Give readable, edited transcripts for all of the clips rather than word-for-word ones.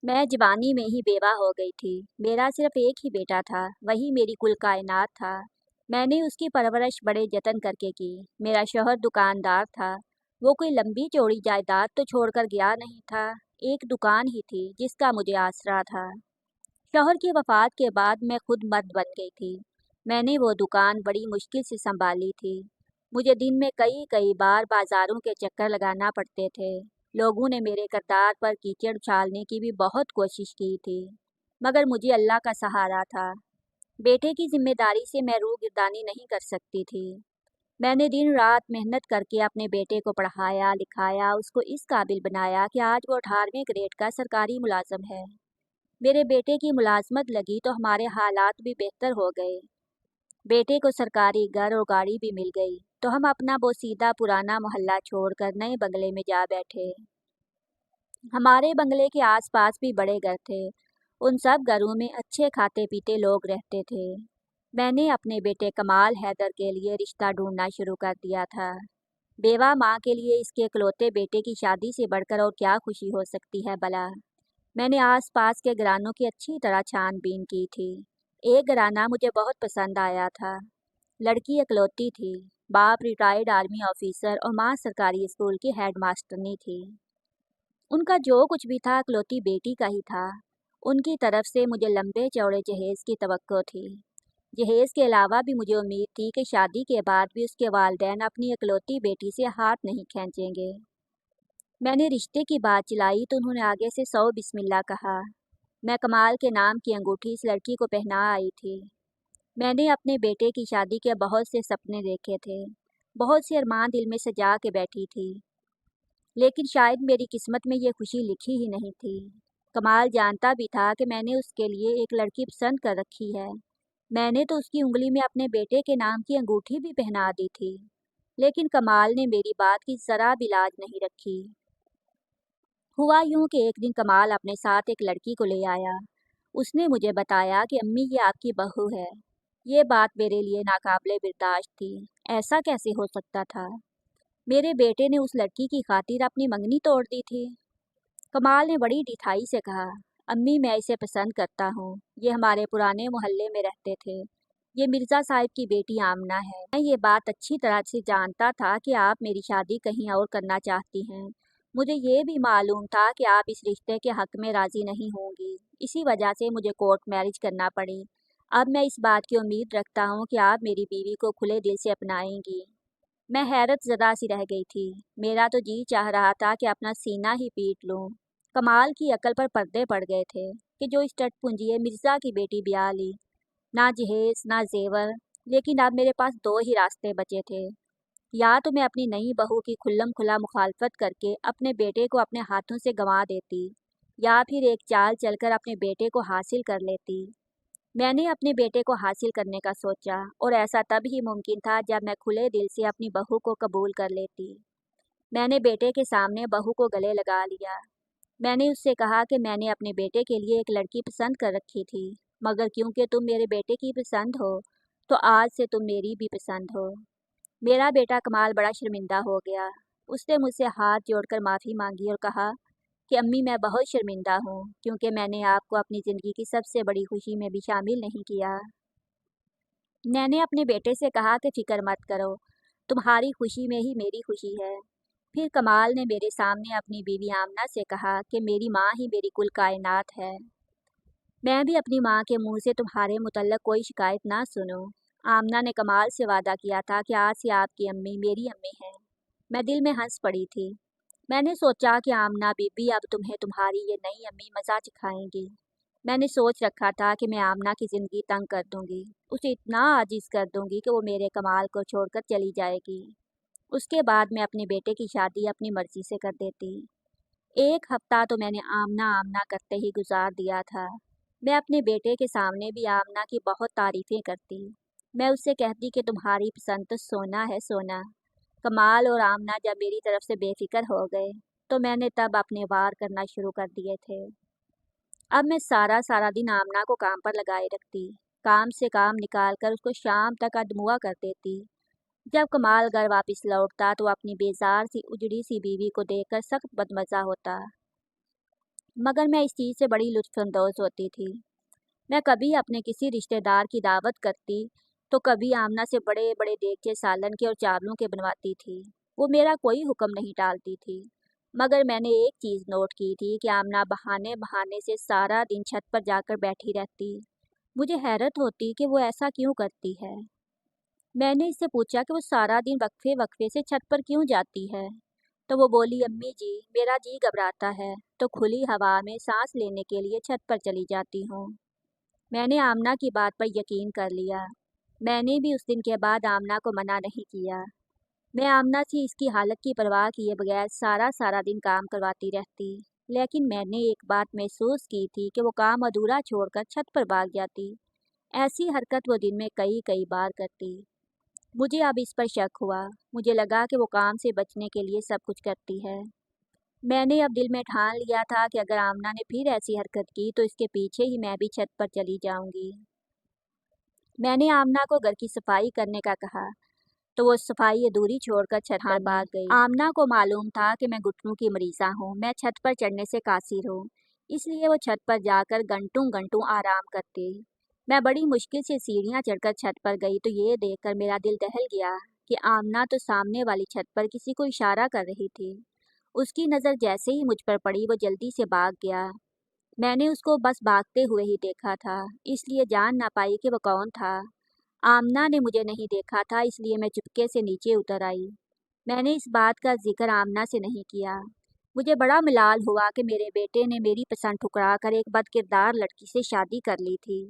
मैं जवानी में ही बेवा हो गई थी। मेरा सिर्फ एक ही बेटा था, वही मेरी कुल कायनात था। मैंने उसकी परवरिश बड़े जतन करके की। मेरा शौहर दुकानदार था। वो कोई लंबी चौड़ी जायदाद तो छोड़कर गया नहीं था। एक दुकान ही थी जिसका मुझे आसरा था। शौहर की वफात के बाद मैं खुद मर्द बन गई थी। मैंने वो दुकान बड़ी मुश्किल से संभाली थी। मुझे दिन में कई कई बार बाजारों के चक्कर लगाना पड़ते थे। लोगों ने मेरे किरदार पर कीचड़ उछालने की भी बहुत कोशिश की थी, मगर मुझे अल्लाह का सहारा था। बेटे की जिम्मेदारी से मैं रूगिरदानी नहीं कर सकती थी। मैंने दिन रात मेहनत करके अपने बेटे को पढ़ाया लिखाया, उसको इस काबिल बनाया कि आज वो 18वें ग्रेड का सरकारी मुलाजम है। मेरे बेटे की मुलाजमत लगी तो हमारे हालात भी बेहतर हो गए। बेटे को सरकारी घर और गाड़ी भी मिल गई, तो हम अपना बोसीदा पुराना मोहल्ला छोड़कर नए बंगले में जा बैठे। हमारे बंगले के आसपास भी बड़े घर थे। उन सब घरों में अच्छे खाते पीते लोग रहते थे। मैंने अपने बेटे कमाल हैदर के लिए रिश्ता ढूंढना शुरू कर दिया था। बेवा माँ के लिए इसके इकलौते बेटे की शादी से बढ़कर और क्या खुशी हो सकती है भला। मैंने आसपास के घरानों की अच्छी तरह छानबीन की थी। एक घराना मुझे बहुत पसंद आया था। लड़की इकलौती थी। बाप रिटायर्ड आर्मी ऑफिसर और माँ सरकारी स्कूल की हेडमास्टरनी थी। उनका जो कुछ भी था इकलौती बेटी का ही था। उनकी तरफ से मुझे लंबे चौड़े जहेज की तवक्को थी। जहेज के अलावा भी मुझे उम्मीद थी कि शादी के बाद भी उसके वालिदैन अपनी इकलौती बेटी से हाथ नहीं खींचेंगे। मैंने रिश्ते की बात चलाई तो उन्होंने आगे से 100 बिस्मिल्लाह कहा। मैं कमाल के नाम की अंगूठी इस लड़की को पहना आई थी। मैंने अपने बेटे की शादी के बहुत से सपने देखे थे। बहुत से अरमान दिल में सजा के बैठी थी, लेकिन शायद मेरी किस्मत में ये खुशी लिखी ही नहीं थी। कमाल जानता भी था कि मैंने उसके लिए एक लड़की पसंद कर रखी है। मैंने तो उसकी उंगली में अपने बेटे के नाम की अंगूठी भी पहना दी थी, लेकिन कमाल ने मेरी बात की जरा भी लाज नहीं रखी। हुआ यूं कि एक दिन कमाल अपने साथ एक लड़की को ले आया। उसने मुझे बताया कि अम्मी ये आपकी बहू है। ये बात मेरे लिए नाकाबिले बर्दाश्त थी। ऐसा कैसे हो सकता था? मेरे बेटे ने उस लड़की की खातिर अपनी मंगनी तोड़ दी थी। कमाल ने बड़ी ढिठाई से कहा, अम्मी मैं इसे पसंद करता हूँ। ये हमारे पुराने मोहल्ले में रहते थे। ये मिर्ज़ा साहब की बेटी आमना है। मैं ये बात अच्छी तरह से जानता था कि आप मेरी शादी कहीं और करना चाहती हैं। मुझे ये भी मालूम था कि आप इस रिश्ते के हक में राज़ी नहीं होंगी। इसी वजह से मुझे कोर्ट मैरिज करना पड़ी। अब मैं इस बात की उम्मीद रखता हूँ कि आप मेरी बीवी को खुले दिल से अपनाएंगी। मैं हैरत ज़दा सी रह गई थी। मेरा तो जी चाह रहा था कि अपना सीना ही पीट लूं। कमाल की अकल पर पर्दे पड़ गए थे कि जो इस टटपुंजिए मिर्ज़ा की बेटी ब्याह ली। ना जहेज ना जेवर, लेकिन अब मेरे पास दो ही रास्ते बचे थे। या तो मैं अपनी नई बहू की खुल्लम खुला मुखालफत करके अपने बेटे को अपने हाथों से गंवा देती, या फिर एक चाल चलकर अपने बेटे को हासिल कर लेती। मैंने अपने बेटे को हासिल करने का सोचा, और ऐसा तब ही मुमकिन था जब मैं खुले दिल से अपनी बहू को कबूल कर लेती। मैंने बेटे के सामने बहू को गले लगा लिया। मैंने उससे कहा कि मैंने अपने बेटे के लिए एक लड़की पसंद कर रखी थी, मगर क्योंकि तुम मेरे बेटे की पसंद हो, तो आज से तुम मेरी भी पसंद हो। मेरा बेटा कमाल बड़ा शर्मिंदा हो गया। उसने मुझसे हाथ जोड़कर माफ़ी मांगी और कहा कि अम्मी मैं बहुत शर्मिंदा हूँ, क्योंकि मैंने आपको अपनी ज़िंदगी की सबसे बड़ी खुशी में भी शामिल नहीं किया। मैंने अपने बेटे से कहा कि फिक्र मत करो, तुम्हारी खुशी में ही मेरी खुशी है। फिर कमाल ने मेरे सामने अपनी बीवी आमना से कहा कि मेरी माँ ही मेरी कुल कायनात है। मैं भी अपनी माँ के मुंह से तुम्हारे मुतल्लक कोई शिकायत ना सुनूं। आमना ने कमाल से वादा किया था कि आज से आपकी अम्मी मेरी अम्मी है। मैं दिल में हंस पड़ी थी। मैंने सोचा कि आमना बीबी अब तुम्हें तुम्हारी ये नई अम्मी मज़ा सिखाएंगी। मैंने सोच रखा था कि मैं आमना की ज़िंदगी तंग कर दूंगी, उसे इतना आजिज़ कर दूंगी कि वो मेरे कमाल को छोड़कर चली जाएगी। उसके बाद मैं अपने बेटे की शादी अपनी मर्जी से कर देती। एक हफ्ता तो मैंने आमना आमना करते ही गुजार दिया था। मैं अपने बेटे के सामने भी आमना की बहुत तारीफ़ें करती। मैं उससे कहती कि तुम्हारी पसंद तो सोना है सोना। कमाल और आमना जब मेरी तरफ से बेफिक्र हो गए, तो मैंने तब अपने वार करना शुरू कर दिए थे। अब मैं सारा सारा दिन आमना को काम पर लगाए रखती। काम से काम निकाल कर उसको शाम तक अधमुआ कर देती। जब कमाल घर वापस लौटता तो अपनी बेजार सी उजड़ी सी बीवी को देखकर सख्त बदमज़ा होता। मगर मैं इस चीज़ से बड़ी लुत्फ़अंदोज़ होती थी। मैं कभी अपने किसी रिश्तेदार की दावत करती, तो कभी आमना से बड़े-बड़े देगचे सालन के और चावलों के बनवाती थी। वो मेरा कोई हुक्म नहीं टालती थी। मगर मैंने एक चीज़ नोट की थी कि आमना बहाने-बहाने से सारा दिन छत पर जाकर बैठी रहती। मुझे हैरत होती कि वो ऐसा क्यों करती है। मैंने इससे पूछा कि वो सारा दिन वक्फे-वक्फे से छत पर क्यों जाती है? तो वो बोली, अम्मी जी, मेरा जी घबराता है, तो खुली हवा में सांस लेने के लिए छत पर चली जाती हूँ। मैंने आमना की बात पर यकीन कर लिया। मैंने भी उस दिन के बाद आमना को मना नहीं किया। मैं आमना से इसकी हालत की परवाह किए बगैर सारा दिन काम करवाती रहती। लेकिन मैंने एक बात महसूस की थी कि वो काम अधूरा छोड़कर छत पर भाग जाती। ऐसी हरकत वो दिन में कई-कई बार करती। मुझे अब इस पर शक हुआ। मुझे लगा कि वो काम से बचने के लिए सब कुछ करती है। मैंने अब दिल में ठान लिया था कि अगर आमना ने फिर ऐसी हरकत की तो इसके पीछे ही मैं भी छत पर चली जाऊंगी। मैंने आमना को घर की सफाई करने का कहा, तो वो सफाई अधूरी छोड़कर छत पर भाग गई। आमना को मालूम था कि मैं घुटनों की मरीज़ा हूँ, मैं छत पर चढ़ने से कासिर हूँ, इसलिए वो छत पर जाकर घंटों-घंटों आराम करती। मैं बड़ी मुश्किल से सीढ़ियाँ चढ़कर छत पर गई तो ये देखकर मेरा दिल दहल गया कि आमना तो सामने वाली छत पर किसी को इशारा कर रही थी। उसकी नज़र जैसे ही मुझ पर पड़ी वो जल्दी से भाग गया। मैंने उसको बस भागते हुए ही देखा था, इसलिए जान ना पाई कि वो कौन था। आमना ने मुझे नहीं देखा था, इसलिए मैं चुपके से नीचे उतर आई। मैंने इस बात का जिक्र आमना से नहीं किया। मुझे बड़ा मलाल हुआ कि मेरे बेटे ने मेरी पसंद ठुकरा कर एक बदकिरदार लड़की से शादी कर ली थी।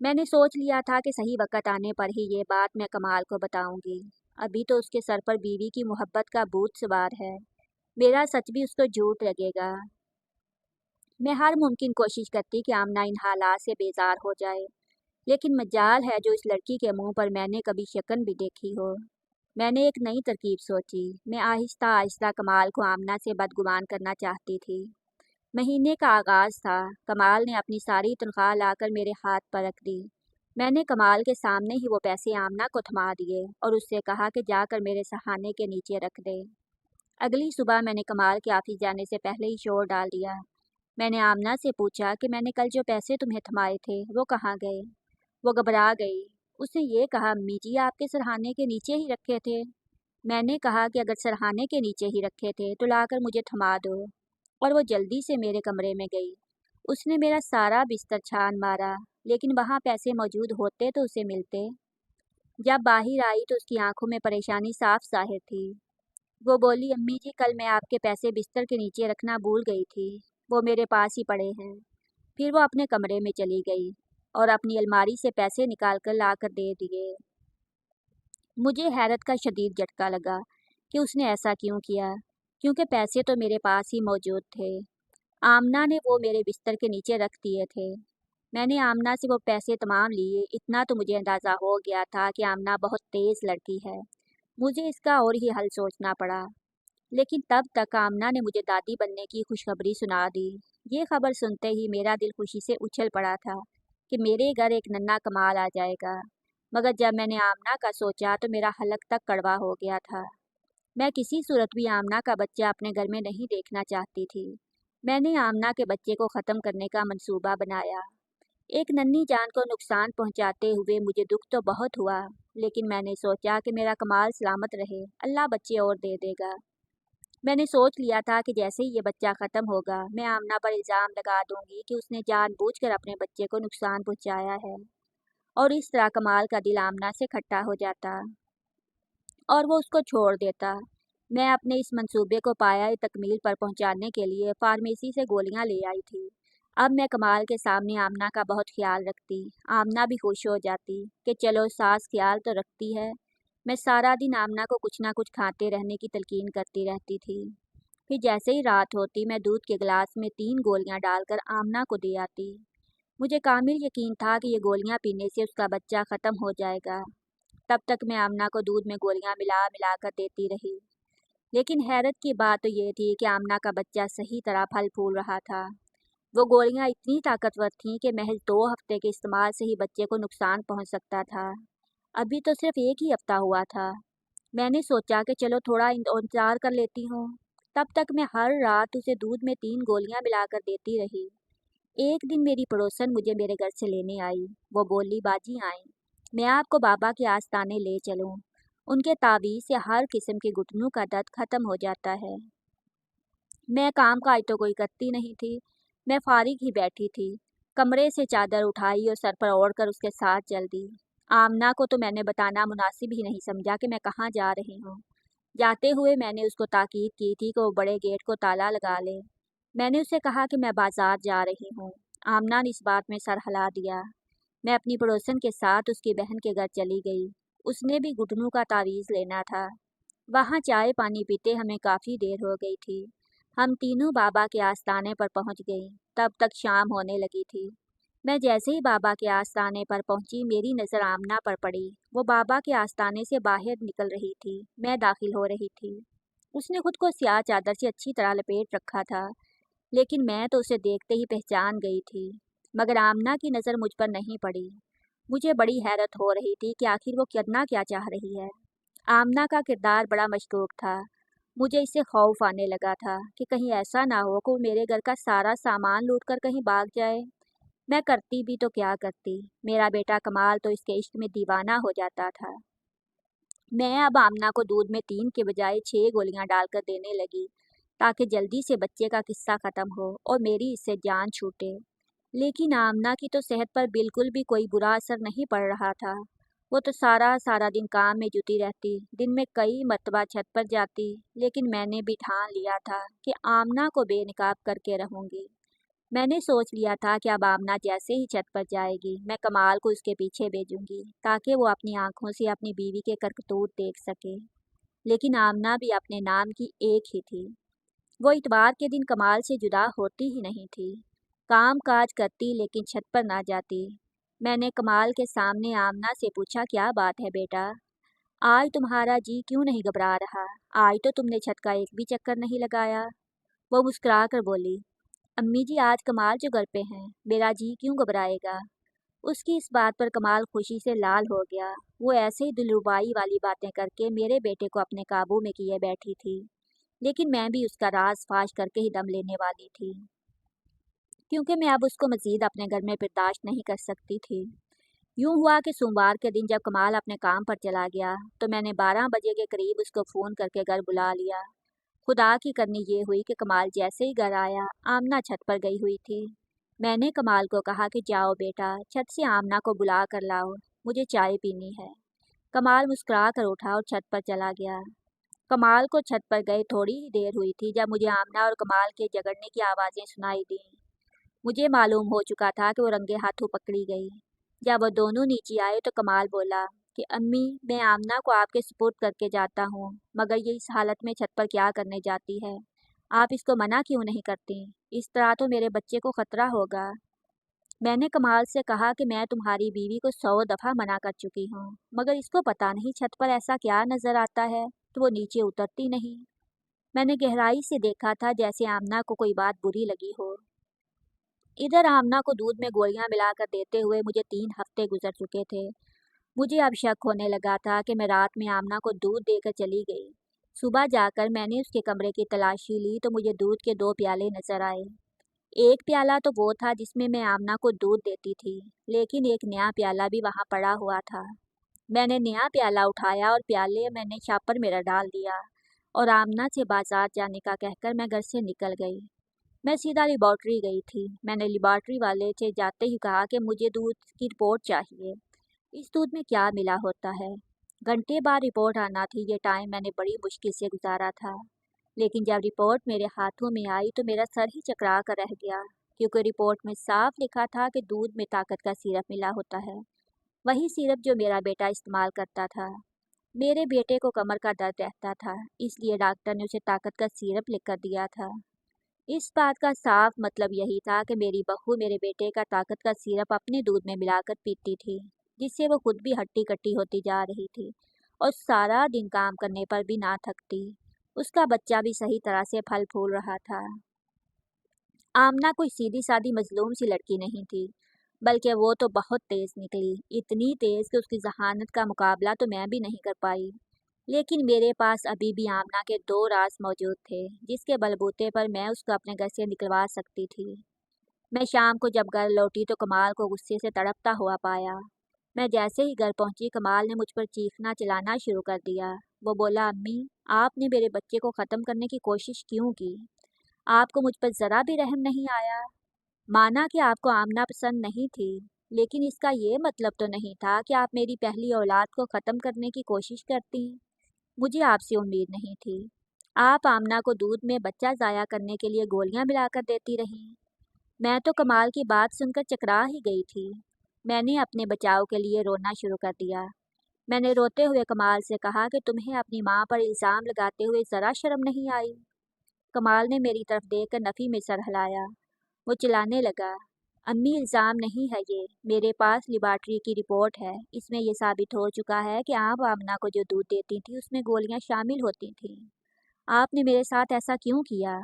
मैंने सोच लिया था कि सही वक्त आने पर ही ये बात मैं कमाल को बताऊंगी। अभी तो उसके सर पर बीवी की मोहब्बत का भूत सवार है। मेरा सच भी उसको झूठ लगेगा। मैं हर मुमकिन कोशिश करती कि आमना इन हालात से बेजार हो जाए, लेकिन मजाल है जो इस लड़की के मुंह पर मैंने कभी शकन भी देखी हो। मैंने एक नई तरकीब सोची। मैं आहिस्ता आहिस्ता कमाल को आमना से बदगुमान करना चाहती थी। महीने का आगाज था। कमाल ने अपनी सारी तनख्वाह लाकर मेरे हाथ पर रख दी। मैंने कमाल के सामने ही वो पैसे आमना को थमा दिए और उससे कहा कि जाकर मेरे सहाने के नीचे रख दे। अगली सुबह मैंने कमाल के ऑफिस जाने से पहले ही शोर डाल दिया। मैंने आमना से पूछा कि मैंने कल जो पैसे तुम्हें थमाए थे वो कहाँ गए। वो घबरा गई। उसने ये कहा, अम्मी जी आपके सरहाने के नीचे ही रखे थे। मैंने कहा कि अगर सरहाने के नीचे ही रखे थे तो लाकर मुझे थमा दो। और वो जल्दी से मेरे कमरे में गई। उसने मेरा सारा बिस्तर छान मारा, लेकिन वहाँ पैसे मौजूद होते तो उसे मिलते। जब बाहर आई तो उसकी आंखों में परेशानी साफ जाहिर थी। वो बोली, अम्मी जी कल मैं आपके पैसे बिस्तर के नीचे रखना भूल गई थी। वो मेरे पास ही पड़े हैं। फिर वो अपने कमरे में चली गई और अपनी अलमारी से पैसे निकाल कर ला कर दे दिए। मुझे हैरत का शदीद झटका लगा कि उसने ऐसा क्यों किया, क्योंकि पैसे तो मेरे पास ही मौजूद थे। आमना ने वो मेरे बिस्तर के नीचे रख दिए थे। मैंने आमना से वो पैसे तमाम लिए। इतना तो मुझे अंदाज़ा हो गया था कि आमना बहुत तेज़ लड़की है। मुझे इसका और ही हल सोचना पड़ा। लेकिन तब तक आमना ने मुझे दादी बनने की खुशखबरी सुना दी। ये खबर सुनते ही मेरा दिल खुशी से उछल पड़ा था कि मेरे घर एक नन्हा कमाल आ जाएगा। मगर जब मैंने आमना का सोचा तो मेरा हलक तक कड़वा हो गया था। मैं किसी सूरत भी आमना का बच्चा अपने घर में नहीं देखना चाहती थी। मैंने आमना के बच्चे को ख़त्म करने का मंसूबा बनाया। एक नन्ही जान को नुकसान पहुंचाते हुए मुझे दुख तो बहुत हुआ, लेकिन मैंने सोचा कि मेरा कमाल सलामत रहे, अल्लाह बच्चे और दे देगा। मैंने सोच लिया था कि जैसे ही ये बच्चा ख़त्म होगा मैं आमना पर इल्ज़ाम लगा दूंगी कि उसने जानबूझकर अपने बच्चे को नुकसान पहुंचाया है, और इस तरह कमाल का दिल आमना से खट्टा हो जाता और वो उसको छोड़ देता। मैं अपने इस मंसूबे को पाया तकमील पर पहुंचाने के लिए फार्मेसी से गोलियां ले आई थी। अब मैं कमाल के सामने आमना का बहुत ख्याल रखती। आमना भी खुश हो जाती कि चलो सास ख्याल तो रखती है। मैं सारा दिन आमना को कुछ ना कुछ खाते रहने की तलकीन करती रहती थी। फिर जैसे ही रात होती मैं दूध के गिलास में 3 गोलियां डालकर आमना को दे आती। मुझे कामिल यकीन था कि ये गोलियां पीने से उसका बच्चा ख़त्म हो जाएगा। तब तक मैं आमना को दूध में गोलियां मिला मिला कर देती रही। लेकिन हैरत की बात तो ये थी कि आमना का बच्चा सही तरह फल फूल रहा था। वो गोलियां इतनी ताकतवर थीं कि महज 2 हफ्ते के इस्तेमाल से ही बच्चे को नुकसान पहुंच सकता था। अभी तो सिर्फ एक ही हफ्ता हुआ था। मैंने सोचा कि चलो थोड़ा इंतजार कर लेती हूँ। तब तक मैं हर रात उसे दूध में 3 गोलियां मिलाकर देती रही। एक दिन मेरी पड़ोसन मुझे मेरे घर से लेने आई। वो बोली, बाजी आए, मैं आपको बाबा के आस्थाने ले चलूं। उनके तावीज़ से हर किस्म के घुटनों का दर्द खत्म हो जाता है। मैं काम काज तो कोई करती नहीं थी। मैं फारिग ही बैठी थी। कमरे से चादर उठाई और सर पर ओढ़कर उसके साथ चल दी। आमना को तो मैंने बताना मुनासिब ही नहीं समझा कि मैं कहाँ जा रही हूँ। जाते हुए मैंने उसको ताकीद की थी कि वो बड़े गेट को ताला लगा ले। मैंने उससे कहा कि मैं बाजार जा रही हूँ। आमना ने इस बात में सर हिला दिया। मैं अपनी पड़ोसन के साथ उसकी बहन के घर चली गई। उसने भी घुटनों का तावीज़ लेना था। वहाँ चाय पानी पीते हमें काफ़ी देर हो गई थी। हम तीनों बाबा के आस्थाने पर पहुँच गई। तब तक शाम होने लगी थी। मैं जैसे ही बाबा के आस्थाने पर पहुंची, मेरी नज़र आमना पर पड़ी। वो बाबा के आस्थाने से बाहर निकल रही थी। मैं दाखिल हो रही थी। उसने खुद को स्याह चादर से अच्छी तरह लपेट रखा था, लेकिन मैं तो उसे देखते ही पहचान गई थी। मगर आमना की नज़र मुझ पर नहीं पड़ी। मुझे बड़ी हैरत हो रही थी कि आखिर वो करना क्या चाह रही है। आमना का किरदार बड़ा मशकूक था। मुझे इससे खौफ आने लगा था कि कहीं ऐसा ना हो कि वो मेरे घर का सारा सामान लूट कर कहीं भाग जाए। मैं करती भी तो क्या करती। मेरा बेटा कमाल तो इसके इश्क में दीवाना हो जाता था। मैं अब आमना को दूध में 3 के बजाय 6 गोलियां डालकर देने लगी, ताकि जल्दी से बच्चे का किस्सा ख़त्म हो और मेरी इससे जान छूटे। लेकिन आमना की तो सेहत पर बिल्कुल भी कोई बुरा असर नहीं पड़ रहा था। वो तो सारा सारा दिन काम में जुटी रहती, दिन में कई मर्तबा छत पर जाती। लेकिन मैंने भी ठान लिया था कि आमना को बेनकाब करके रहूंगी। मैंने सोच लिया था कि अब आमना जैसे ही छत पर जाएगी, मैं कमाल को उसके पीछे भेजूंगी, ताकि वो अपनी आंखों से अपनी बीवी के करतूत देख सके। लेकिन आमना भी अपने नाम की एक ही थी। वो इतवार के दिन कमाल से जुदा होती ही नहीं थी। काम काज करती लेकिन छत पर ना जाती। मैंने कमाल के सामने आमना से पूछा, क्या बात है बेटा, आज तुम्हारा जी क्यों नहीं घबरा रहा? आज तो तुमने छत का एक भी चक्कर नहीं लगाया। वो मुस्कुरा कर बोली, अम्मी जी आज कमाल जो घर पे हैं, मेरा जी क्यों घबराएगा? उसकी इस बात पर कमाल खुशी से लाल हो गया। वो ऐसे ही दिलरुबाई वाली बातें करके मेरे बेटे को अपने काबू में किए बैठी थी। लेकिन मैं भी उसका राज फाश करके ही दम लेने वाली थी, क्योंकि मैं अब उसको मजीद अपने घर में बर्दाश्त नहीं कर सकती थी। यूं हुआ कि सोमवार के दिन जब कमाल अपने काम पर चला गया, तो मैंने 12 बजे के करीब उसको फ़ोन करके घर बुला लिया। खुदा की करनी ये हुई कि कमाल जैसे ही घर आया, आमना छत पर गई हुई थी। मैंने कमाल को कहा कि जाओ बेटा, छत से आमना को बुला कर लाओ, मुझे चाय पीनी है। कमाल मुस्कुरा कर उठा और छत पर चला गया। कमाल को छत पर गए थोड़ी ही देर हुई थी जब मुझे आमना और कमाल के झगड़ने की आवाज़ें सुनाई दी। मुझे मालूम हो चुका था कि वो रंगे हाथों पकड़ी गई। जब वो दोनों नीचे आए तो कमाल बोला कि अम्मी, मैं आमना को आपके सुपुर्द करके जाता हूँ, मगर ये इस हालत में छत पर क्या करने जाती है? आप इसको मना क्यों नहीं करती? इस तरह तो मेरे बच्चे को खतरा होगा। मैंने कमाल से कहा कि मैं तुम्हारी बीवी को 100 दफ़ा मना कर चुकी हूँ, मगर इसको पता नहीं छत पर ऐसा क्या नज़र आता है तो वो नीचे उतरती नहीं। मैंने गहराई से देखा था जैसे आमना को कोई बात बुरी लगी हो। इधर आमना को दूध में गोलियां मिलाकर देते हुए मुझे 3 हफ्ते गुजर चुके थे। मुझे अब शक होने लगा था कि मैं रात में आमना को दूध देकर चली गई। सुबह जाकर मैंने उसके कमरे की तलाशी ली तो मुझे दूध के 2 प्याले नजर आए। एक प्याला तो वो था जिसमें मैं आमना को दूध देती थी, लेकिन एक नया प्याला भी वहाँ पड़ा हुआ था। मैंने नया प्याला उठाया और प्याले मैंने शापर में डाल दिया और आमना से बाजार जाने का कहकर मैं घर से निकल गई। मैं सीधा लेबॉर्ट्री गई थी। मैंने लेबॉर्ट्री वाले से जाते ही कहा कि मुझे दूध की रिपोर्ट चाहिए। इस दूध में क्या मिला होता है? घंटे बाद रिपोर्ट आना थी। ये टाइम मैंने बड़ी मुश्किल से गुजारा था। लेकिन जब रिपोर्ट मेरे हाथों में आई तो मेरा सर ही चकरा कर रह गया, क्योंकि रिपोर्ट में साफ लिखा था कि दूध में ताकत का सिरप मिला होता है, वही सिरप जो मेरा बेटा इस्तेमाल करता था। मेरे बेटे को कमर का दर्द रहता था, इसलिए डॉक्टर ने उसे ताकत का सिरप लिख कर दिया था। इस बात का साफ मतलब यही था कि मेरी बहू मेरे बेटे का ताकत का सिरप अपने दूध में मिलाकर पीती थी, जिससे वो खुद भी हट्टी कट्टी होती जा रही थी और सारा दिन काम करने पर भी ना थकती। उसका बच्चा भी सही तरह से फल फूल रहा था। आमना कोई सीधी सादी मजलूम सी लड़की नहीं थी, बल्कि वो तो बहुत तेज निकली, इतनी तेज कि उसकी जहानत का मुकाबला तो मैं भी नहीं कर पाई। लेकिन मेरे पास अभी भी आमना के 2 राज मौजूद थे, जिसके बलबूते पर मैं उसको अपने घर से निकलवा सकती थी। मैं शाम को जब घर लौटी तो कमाल को गुस्से से तड़पता हुआ पाया। मैं जैसे ही घर पहुंची, कमाल ने मुझ पर चीखना चिल्लाना शुरू कर दिया। वो बोला, अम्मी, आपने मेरे बच्चे को ख़त्म करने की कोशिश क्यों की? आपको मुझ पर ज़रा भी रहम नहीं आया? माना कि आपको आमना पसंद नहीं थी, लेकिन इसका ये मतलब तो नहीं था कि आप मेरी पहली औलाद को ख़त्म करने की कोशिश करती। मुझे आपसे उम्मीद नहीं थी। आप आमना को दूध में बच्चा ज़ाया करने के लिए गोलियां मिलाकर देती रहीं। मैं तो कमाल की बात सुनकर चकरा ही गई थी। मैंने अपने बचाव के लिए रोना शुरू कर दिया। मैंने रोते हुए कमाल से कहा कि तुम्हें अपनी माँ पर इल्ज़ाम लगाते हुए ज़रा शर्म नहीं आई? कमाल ने मेरी तरफ देखकर नफ़ी में सर हिलाया। वो चिल्लाने लगा, अम्मी, इल्ज़ाम नहीं है ये। मेरे पास लेबॉरेटरी की रिपोर्ट है। इसमें ये साबित हो चुका है कि आप आमना को जो दूध देती थी उसमें गोलियां शामिल होती थीं। आपने मेरे साथ ऐसा क्यों किया?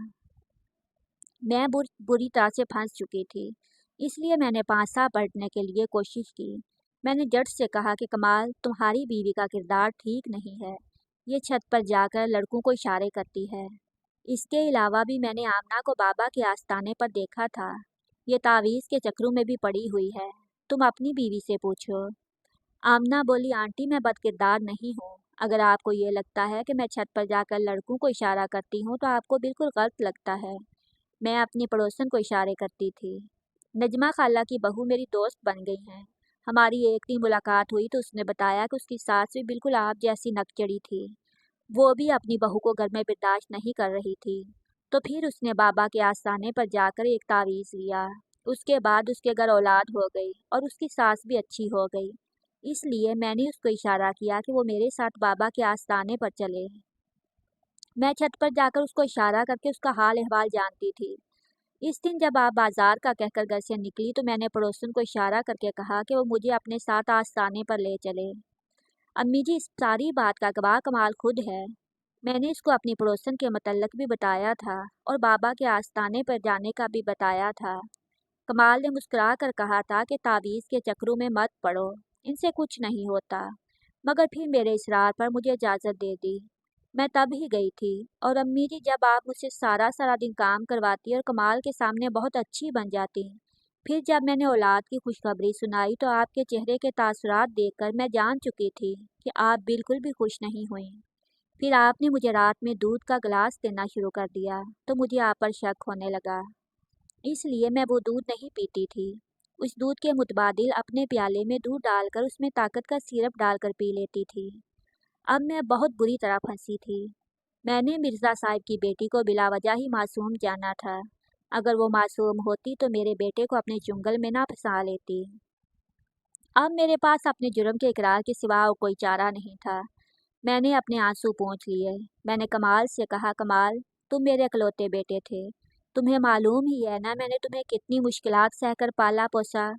मैं बुरी तरह से फंस चुकी थी, इसलिए मैंने पांसा पलटने के लिए कोशिश की। मैंने जट से कहा कि कमाल, तुम्हारी बीवी का किरदार ठीक नहीं है। ये छत पर जाकर लड़कों को इशारे करती है। इसके अलावा भी मैंने आमना को बाबा के आस्ताने पर देखा था। ये तावीज़ के चक्रों में भी पड़ी हुई है। तुम अपनी बीवी से पूछो। आमना बोली, आंटी, मैं बदकिरदार नहीं हूँ। अगर आपको ये लगता है कि मैं छत पर जाकर लड़कों को इशारा करती हूँ तो आपको बिल्कुल गलत लगता है। मैं अपनी पड़ोसन को इशारे करती थी। नजमा खाला की बहू मेरी दोस्त बन गई हैं। हमारी एक दिन मुलाकात हुई तो उसने बताया कि उसकी सास भी बिल्कुल आप जैसी नकचड़ी थी। वो भी अपनी बहू को घर में बर्दाश्त नहीं कर रही थी। तो फिर उसने बाबा के आस्थाने पर जाकर एक तावीज़ लिया। उसके बाद उसके घर औलाद हो गई और उसकी सास भी अच्छी हो गई। इसलिए मैंने उसको इशारा किया कि वो मेरे साथ बाबा के आस्थाने पर चले। मैं छत पर जाकर उसको इशारा करके उसका हाल अहवाल जानती थी। इस दिन जब आप बाजार का कहकर घर से निकली तो मैंने पड़ोसन को इशारा करके कहा कि वो मुझे अपने साथ आस्थाने पर ले चले। अम्मी जी, इस सारी बात का गवाह कमाल खुद है। मैंने इसको अपनी पड़ोसन के मतलब भी बताया था और बाबा के आस्थाने पर जाने का भी बताया था। कमाल ने मुस्कुरा कर कहा था कि तावीज़ के चक्रों में मत पड़ो, इनसे कुछ नहीं होता। मगर फिर मेरे इसरार पर मुझे इजाज़त दे दी। मैं तब ही गई थी। और अम्मी जी, जब आप मुझसे सारा सारा दिन काम करवाती और कमाल के सामने बहुत अच्छी बन जाती, फिर जब मैंने औलाद की खुशखबरी सुनाई तो आपके चेहरे के तासुरात देखकर मैं जान चुकी थी कि आप बिल्कुल भी खुश नहीं हुई। फिर आपने मुझे रात में दूध का गिलास देना शुरू कर दिया तो मुझे आप पर शक होने लगा। इसलिए मैं वो दूध नहीं पीती थी। उस दूध के मुतबादिल अपने प्याले में दूध डालकर उसमें ताकत का सिरप डालकर पी लेती थी। अब मैं बहुत बुरी तरह फंसी थी। मैंने मिर्ज़ा साहब की बेटी को बिलावजह ही मासूम जाना था। अगर वो मासूम होती तो मेरे बेटे को अपने चुंगल में ना फंसा लेती। अब मेरे पास अपने जुर्म के इकरार के सिवा और कोई चारा नहीं था। मैंने अपने आंसू पोंछ लिए। मैंने कमाल से कहा, कमाल, तुम मेरे इकलौते बेटे थे। तुम्हें मालूम ही है ना मैंने तुम्हें कितनी मुश्किलात सहकर पाला पोसा।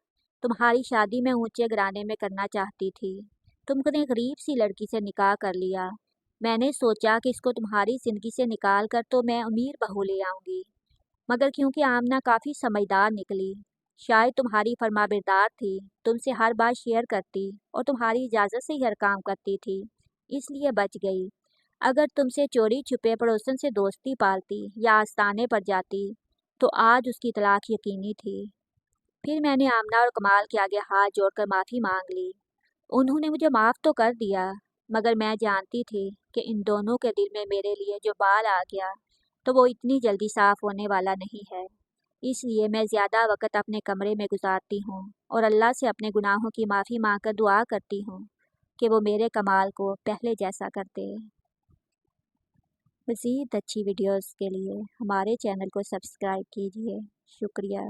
तुम्हारी शादी मैं ऊंचे घराने में करना चाहती थी। तुमने गरीब सी लड़की से निकाह कर लिया। मैंने सोचा कि इसको तुम्हारी जिंदगी से निकाल कर तो मैं अमीर बहू ले आऊंगी। मगर क्योंकि आमना काफ़ी समझदार निकली, शायद तुम्हारी फरमाबरदार थी, तुमसे हर बात शेयर करती और तुम्हारी इजाज़त से ही हर काम करती थी, इसलिए बच गई। अगर तुमसे चोरी छुपे पड़ोसन से दोस्ती पालती या आस्ताने पर जाती तो आज उसकी तलाक यकीनी थी। फिर मैंने आमना और कमाल के आगे हाथ जोड़कर माफ़ी मांग ली। उन्होंने मुझे माफ़ तो कर दिया, मगर मैं जानती थी कि इन दोनों के दिल में मेरे लिए जो बाल आ गया तो वो इतनी जल्दी साफ़ होने वाला नहीं है। इसलिए मैं ज़्यादा वक़्त अपने कमरे में गुजारती हूँ और अल्लाह से अपने गुनाहों की माफ़ी मांगकर दुआ करती हूँ कि वो मेरे कमाल को पहले जैसा कर दे। मज़ीद अच्छी वीडियोज़ के लिए हमारे चैनल को सब्सक्राइब कीजिए। शुक्रिया।